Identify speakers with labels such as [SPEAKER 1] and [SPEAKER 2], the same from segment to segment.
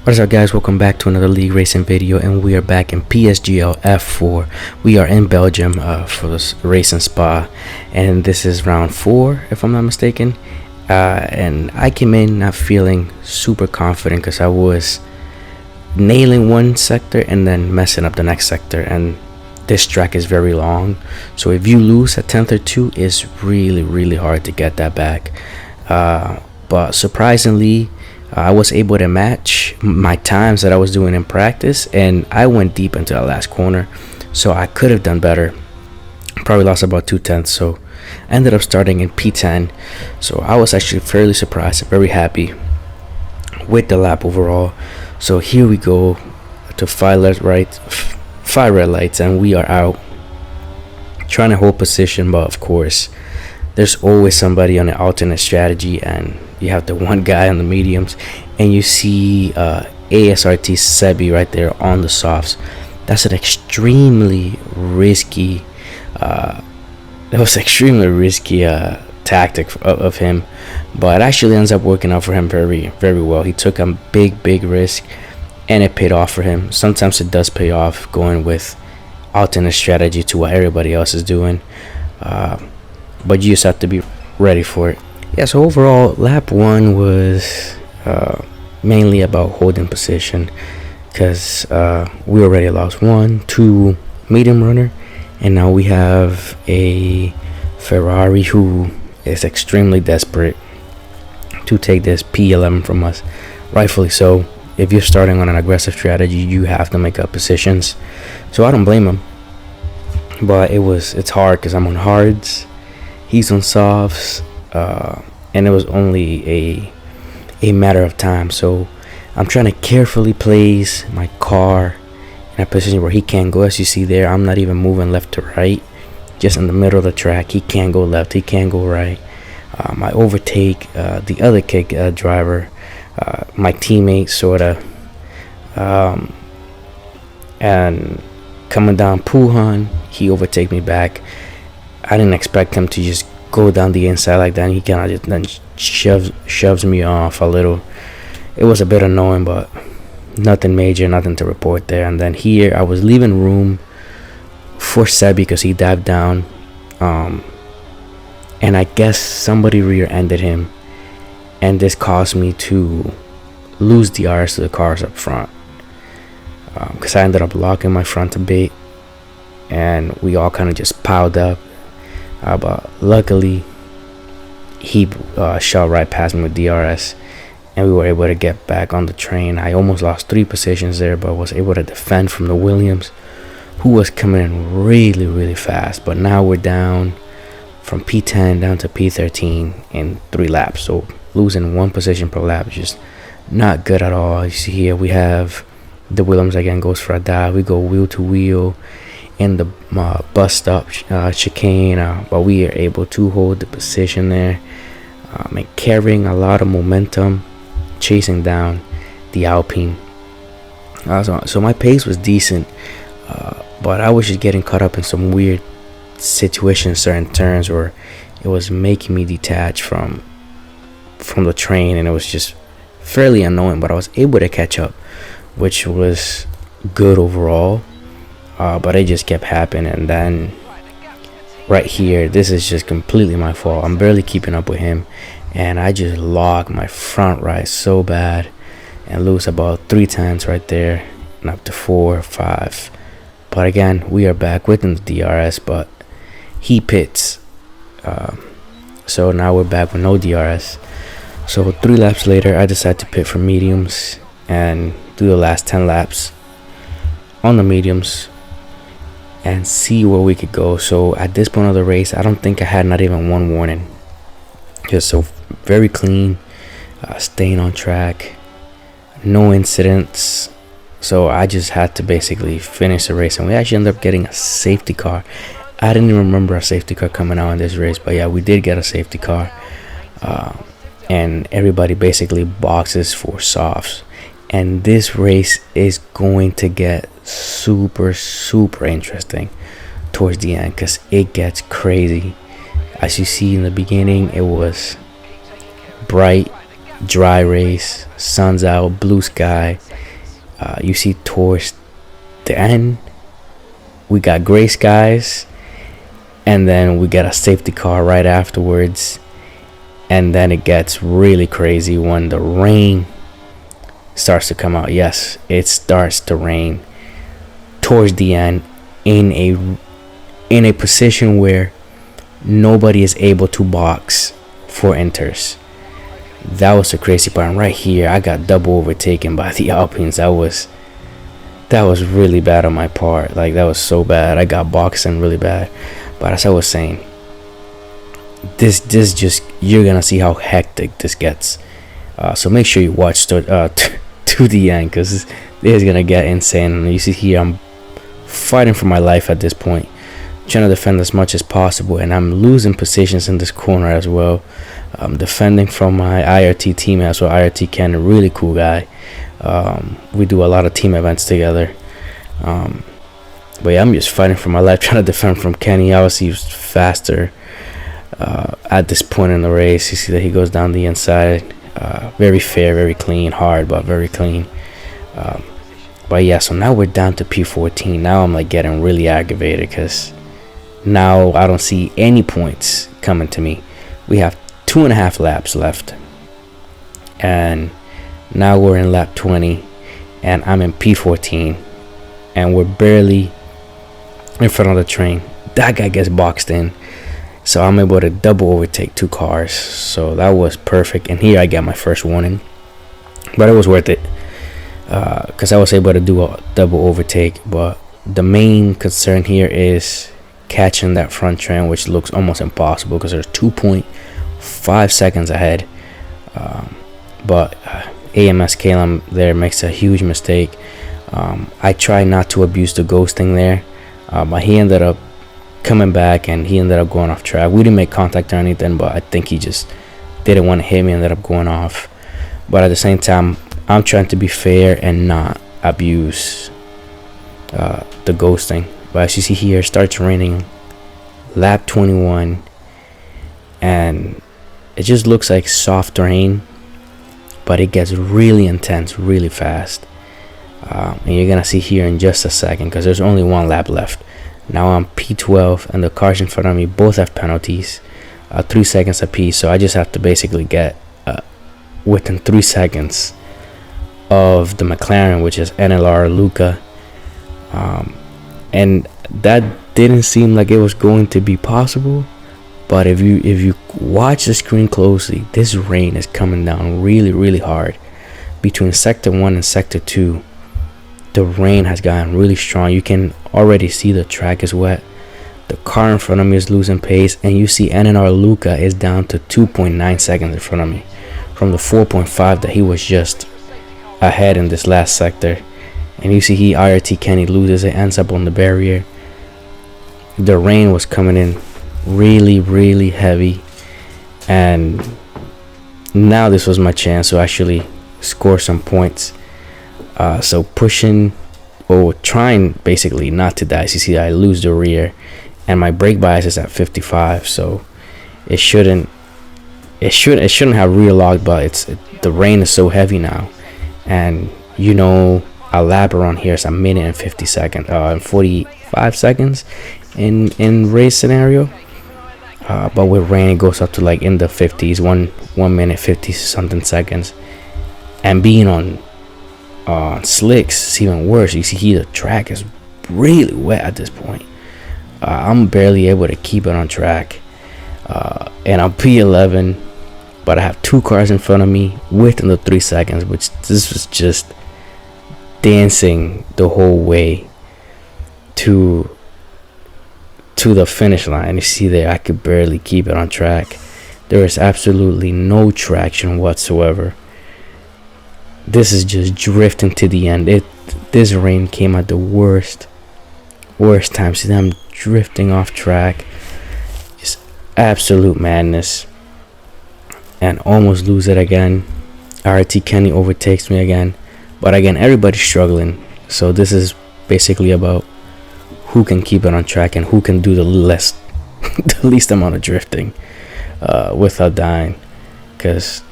[SPEAKER 1] What is up, guys? Welcome back to another league racing video, and we are back in PSGL F4. We are in Belgium for this racing spa, and this is round 4 if I'm not mistaken. And I came in not feeling super confident because I was nailing one sector and then messing up the next sector, and this track is very long, so if you lose a tenth or two, it's really hard to get that back. But surprisingly, I was able to match my times that I was doing in practice, and I went deep into that last corner, so I could have done better. Probably lost about 2/10, so I ended up starting in P10. So I was actually fairly surprised, very happy with the lap overall. So here we go to 5 red lights, and we are out trying to hold position. But of course, there's always somebody on an alternate strategy, and you have the one guy on the mediums, and you see ASRT Sebi right there on the softs. That's an extremely risky tactic of him, but it actually ends up working out for him very well. He took a big risk, and it paid off for him. Sometimes it does pay off going with alternate strategy to what everybody else is doing, but you just have to be ready for it. Yeah, so overall, lap 1 was mainly about holding position, because we already lost 1-2 medium runner, and now we have a Ferrari who is extremely desperate to take this P11 from us, rightfully so. If you're starting on an aggressive strategy, you have to make up positions, so I don't blame him. But it's hard because I'm on hards, he's on softs, and it was only a matter of time. So I'm trying to carefully place my car in a position where he can't go. As you see there, I'm not even moving left to right, just in the middle of the track. He can't go left, he can't go right. I overtake the other kick driver, my teammate sorta, and coming down Puhan, he overtake me back. I didn't expect him to just go down the inside like that, and he kind of just then shoves me off a little. It was a bit annoying, but nothing major, nothing to report there. And then here I was leaving room for Sebi because he dived down, and I guess somebody rear-ended him, and this caused me to lose the DRS to the cars up front, because I ended up locking my front a bit, and we all kind of just piled up. But luckily he shot right past me with DRS, and we were able to get back on the train. I almost lost 3 positions there, but was able to defend from the Williams, who was coming in really fast. But now we're down from P10 down to P13 in 3 laps, so losing 1 position per lap is just not good at all. You see here we have the Williams again goes for a dive. We go wheel to wheel in the bus stop chicane, but we are able to hold the position there, and carrying a lot of momentum, chasing down the Alpine. So my pace was decent, but I was just getting caught up in some weird situations, certain turns, where it was making me detach from the train, and it was just fairly annoying. But I was able to catch up, which was good overall. But it just kept happening, and then right here, this is just completely my fault. I'm barely keeping up with him, and I just lock my front right so bad and lose about 3 times right there, and up to 4 or 5. But again, we are back within the DRS, but he pits, so now we're back with no DRS. So 3 laps later, I decided to pit for mediums and do the last 10 laps on the mediums and see where we could go. So at this point of the race, I don't think I had not even 1 warning. Just so very clean, staying on track, no incidents. So I just had to basically finish the race, and we actually ended up getting a safety car. I didn't even remember a safety car coming out in this race, but yeah, we did get a safety car, and everybody basically boxes for softs. And this race is going to get super interesting towards the end, because it gets crazy. As you see in the beginning, it was bright, dry race, sun's out, blue sky. You see towards the end, we got gray skies, and then we get a safety car right afterwards. And then it gets really crazy when the rain starts to come out. Yes, it starts to rain towards the end in a position where nobody is able to box for inters. That was the crazy part. And right here, I got double overtaken by the Alpines. That was really bad on my part. Like, that was so bad. I got boxing really bad. But as I was saying, this just, you're gonna see how hectic this gets. So make sure you watch to the end, because this is gonna get insane. And you see here, I'm fighting for my life at this point, trying to defend as much as possible, and I'm losing positions in this corner as well. I'm defending from my IRT team as well. IRT Ken, a really cool guy. We do a lot of team events together. But yeah, I'm just fighting for my life, trying to defend from Kenny. Obviously, he was faster at this point in the race. You see that he goes down the inside. Very fair, very clean, hard, but very clean. But yeah, so now we're down to P14. Now I'm like getting really aggravated, because now I don't see any points coming to me. We have 2.5 laps left, and now we're in lap 20, and I'm in P14, and we're barely in front of the train. That guy gets boxed in, so I'm able to double overtake 2 cars. So that was perfect, and here I get my first warning, but it was worth it, because I was able to do a double overtake. But the main concern here is catching that front train, which looks almost impossible because there's 2.5 seconds ahead. But AMS Calum there makes a huge mistake. I try not to abuse the ghosting there, but he ended up coming back, and he ended up going off track. We didn't make contact or anything, but I think he just didn't want to hit me, ended up going off. But at the same time, I'm trying to be fair and not abuse the ghosting. But as you see here, it starts raining lap 21, and it just looks like soft rain, but it gets really intense really fast. And you're gonna see here in just a second, because there's only 1 lap left. Now I'm P12, and the cars in front of me both have penalties, 3 seconds apiece. So I just have to basically get within 3 seconds of the McLaren, which is NLR Luca. And that didn't seem like it was going to be possible, but if you watch the screen closely, this rain is coming down really hard. Between sector 1 and sector 2, the rain has gotten really strong. You can already see the track is wet. The car in front of me is losing pace, and you see NNR Luca is down to 2.9 seconds in front of me from the 4.5 that he was just ahead in this last sector. And you see IRT Kenny loses it, ends up on the barrier. The rain was coming in really heavy, and now this was my chance to actually score some points. So pushing, or trying basically not to die. So you see I lose the rear, and my brake bias is at 55, so it shouldn't have rear locked, but the rain is so heavy now, and you know, a lap around here is a minute and 50 seconds, and 45 seconds in race scenario. But with rain, it goes up to like in the 50s, 1 minute 50 something seconds. And being on slicks, it's even worse. You see here, the track is really wet at this point. I'm barely able to keep it on track, and I'm P11, but I have 2 cars in front of me within the 3 seconds, which this was just dancing the whole way to the finish line. You see there, I could barely keep it on track. There is absolutely no traction whatsoever. This is just drifting to the end. This rain came at the worst time. See, I'm drifting off track, just absolute madness, and almost lose it again. RT Kenny overtakes me again, but again, everybody's struggling. So this is basically about who can keep it on track and who can do the least amount of drifting without dying, because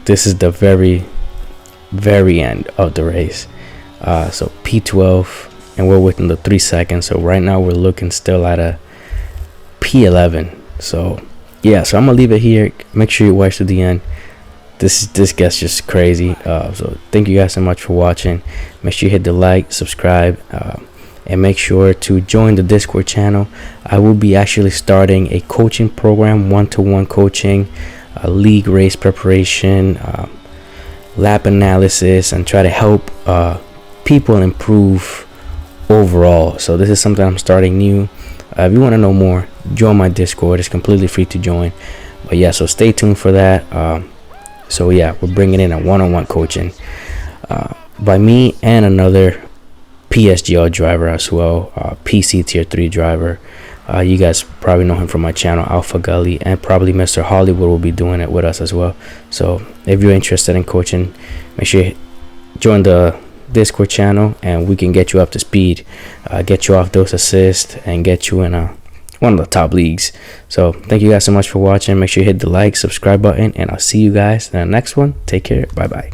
[SPEAKER 1] this is the very end of the race. So P12, and we're within the 3 seconds. So right now we're looking still at a P11. So yeah, so I'm gonna leave it here. Make sure you watch to the end. This gets just crazy. So thank you guys so much for watching. Make sure you hit the like, subscribe, and make sure to join the Discord channel. I will be actually starting a coaching program, one-to-one coaching, league race preparation, lap analysis, and try to help people improve overall. So this is something I'm starting new. If you want to know more, join my Discord. It's completely free to join. But yeah, so stay tuned for that. So yeah, we're bringing in a one-on-one coaching by me and another PSGL driver as well, PC tier 3 driver. You guys probably know him from my channel, Alpha Gully, and probably Mr. Hollywood will be doing it with us as well. So if you're interested in coaching, make sure you join the Discord channel, and we can get you up to speed, get you off those assists, and get you in one of the top leagues. So thank you guys so much for watching. Make sure you hit the like, subscribe button, and I'll see you guys in the next one. Take care. Bye bye.